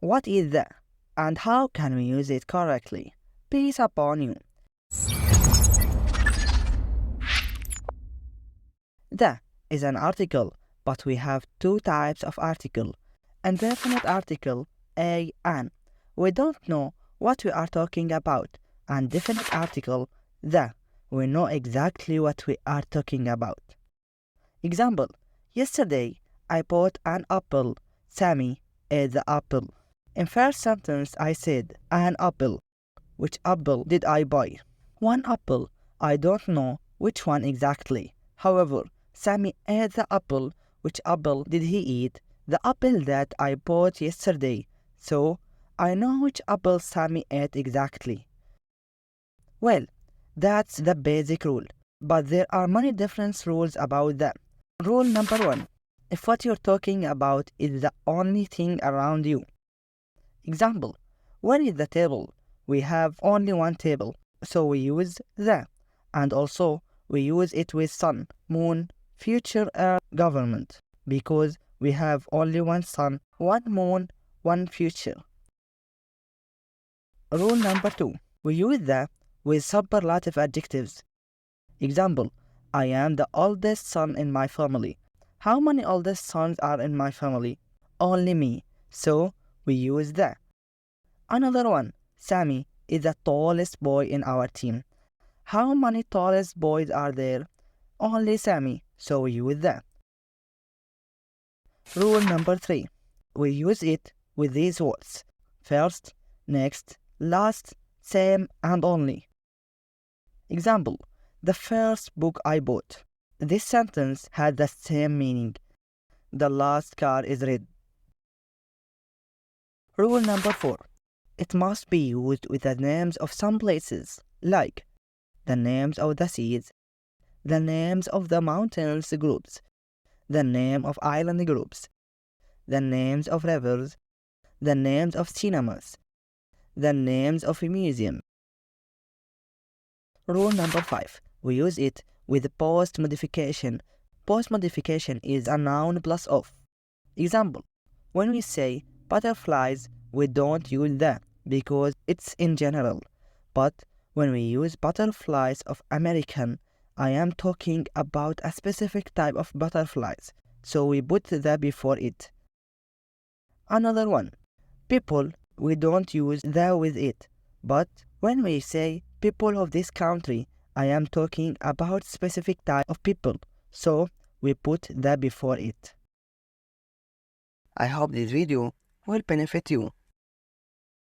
What is the, and how can we use it correctly? Peace upon you. The is an article, but we have two types of article. Indefinite article, a, an. We don't know what we are talking about. And definite article, the. We know exactly what we are talking about. Example: yesterday I bought an apple. Sammy ate the apple. In first sentence I said an apple. Which apple did I buy? One apple. I don't know which one exactly. However, Sammy ate the apple. Which apple did he eat? The apple that I bought yesterday. So, I know which apple Sammy ate exactly. Well, that's the basic rule. But there are many different rules about them. Rule number 1. If what you're talking about is the only thing around you. Example: where is the table? We have only one table, so we use the. And also, we use it with sun, moon, future Earth, government, because we have only one sun, one moon, one future. Rule number 2. We use the with superlative adjectives. Example: I am the oldest son in my family. How many oldest sons are in my family? Only me. So, we use the. Another one: Sammy is the tallest boy in our team. How many tallest boys are there? Only Sammy. So, we use the. Rule number 3. We use it with these words: first, next, last, same, and only. Example: the first book I bought. This sentence had the same meaning. The last car is red. Rule number 4. It must be used with the names of some places, like the names of the seas, the names of the mountains groups, the name of island groups, the names of rivers, the names of cinemas, the names of a museum. Rule number 5. We use it with post modification. Post modification is a noun plus of. Example: when we say butterflies, we don't use the because it's in general. But when we use butterflies of American, I am talking about a specific type of butterflies, so we put the before it. Another one: people, we don't use the with it. But when we say people of this country, I am talking about specific type of people, so we put the before it. I hope this video will benefit you.